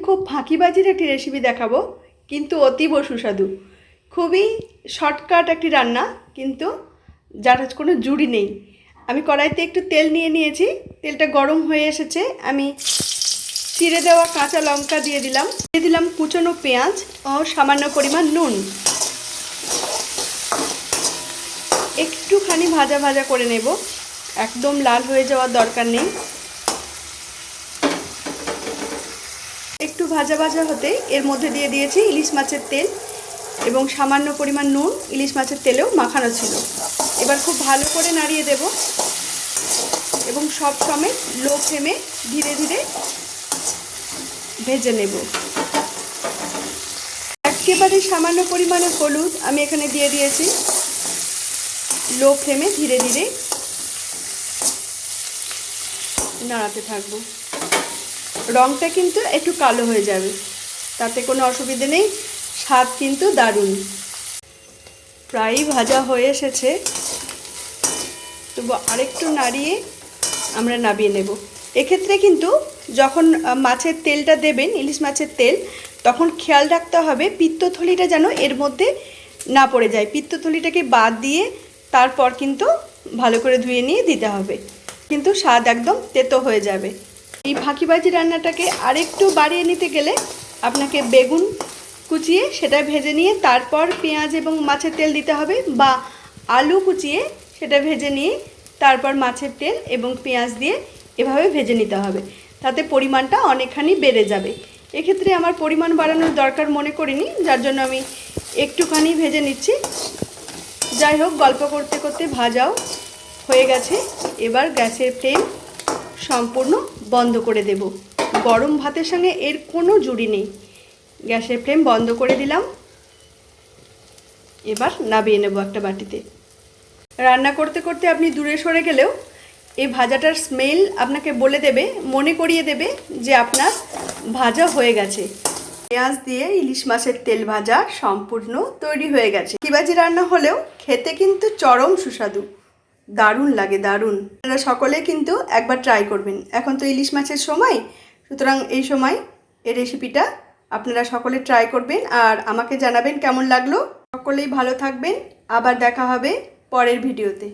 খুব ফাঁকিবাজির একটি রেসিপি দেখাবো, কিন্তু অতীব সুস্বাদু। খুবই শর্টকাট একটি রান্না, কিন্তু যার কোনো জুড়ি নেই। আমি কড়াইতে একটু তেল নিয়ে নিয়েছি, তেলটা গরম হয়ে এসেছে। আমি চিড়ে দেওয়া কাঁচা লঙ্কা দিয়ে দিলাম কুচনো পেঁয়াজ ও সামান্য পরিমাণ নুন। একটুখানি ভাজা ভাজা করে নেব, একদম লাল হয়ে যাওয়ার দরকার নেই। একটু ভাজা ভাজা হতে এর মধ্যে দিয়ে দিয়েছি ইলিশ মাছের তেল এবং সামান্য পরিমাণ নুন। ইলিশ মাছের তেলেও মাখানো ছিল। এবার খুব ভালো করে নাড়িয়ে দেব এবং সব সময় লো ফ্লেমে ধীরে ধীরে ভেজে নেব। একেবারে সামান্য পরিমাণে হলুদ আমি এখানে দিয়ে দিয়েছি। লো ফ্লেমে ধীরে ধীরে নাড়াতে থাকবো। রঙটা কিন্তু একটু কালো হয়ে যাবে, তাতে কোনো অসুবিধে নেই, স্বাদ কিন্তু দারুণ। প্রায় ভাজা হয়ে এসেছে, তবু আরেকটু নাড়িয়ে আমরা নামিয়ে নেব। এক্ষেত্রে কিন্তু যখন মাছের তেলটা দেবেন, ইলিশ মাছের তেল, তখন খেয়াল রাখতে হবে পিত্তথলিটা যেন এর মধ্যে না পড়ে যায়। পিত্তথলিটাকে বাদ দিয়ে তারপর কিন্তু ভালো করে ধুয়ে নিয়ে দিতে হবে, কিন্তু স্বাদ একদম তেতো হয়ে যাবে। এই ফাঁকিবাজি রান্নাটাকে আরেকটু বাড়িয়ে নিতে গেলে আপনাকে বেগুন কুচিয়ে সেটা ভেজে নিয়ে তারপর পেঁয়াজ এবং মাছের তেল দিতে হবে, বা আলু কুচিয়ে সেটা ভেজে নিয়ে তারপর মাছের তেল এবং পেঁয়াজ দিয়ে এভাবে ভেজে নিতে হবে। তাতে পরিমাণটা অনেকখানি বেড়ে যাবে। এক্ষেত্রে আমার পরিমাণ বাড়ানোর দরকার মনে করিনি, যার জন্য আমি একটুখানি ভেজে নিচ্ছি। যাই হোক, গল্প করতে করতে ভাজাও হয়ে গেছে। এবার গ্যাসের ফ্লেম সম্পূর্ণ বন্ধ করে দেব। গরম ভাতের সঙ্গে এর কোনো জুড়ি নেই। গ্যাসের ফ্লেম বন্ধ করে দিলাম। এবার নামিয়ে নেব একটা বাটিতে। রান্না করতে করতে আপনি দূরে সরে গেলেও এই ভাজাটার স্মেল আপনাকে বলে দেবে, মনে করিয়ে দেবে যে আপনার ভাজা হয়ে গেছে। পেঁয়াজ দিয়ে ইলিশ মাছের তেল ভাজা সম্পূর্ণ তৈরি হয়ে গেছে। ফাঁকিবাজি রান্না হলেও খেতে কিন্তু চরম সুস্বাদু, দারুণ লাগে, দারুণ। আপনারা সকলে কিন্তু একবার ট্রাই করবেন। এখন তো ইলিশ মাছের সময়, সুতরাং এই সময় এই রেসিপিটা আপনারা সকলে ট্রাই করবেন আর আমাকে জানাবেন কেমন লাগলো। সকলেই ভালো থাকবেন, আবার দেখা হবে পরের ভিডিওতে।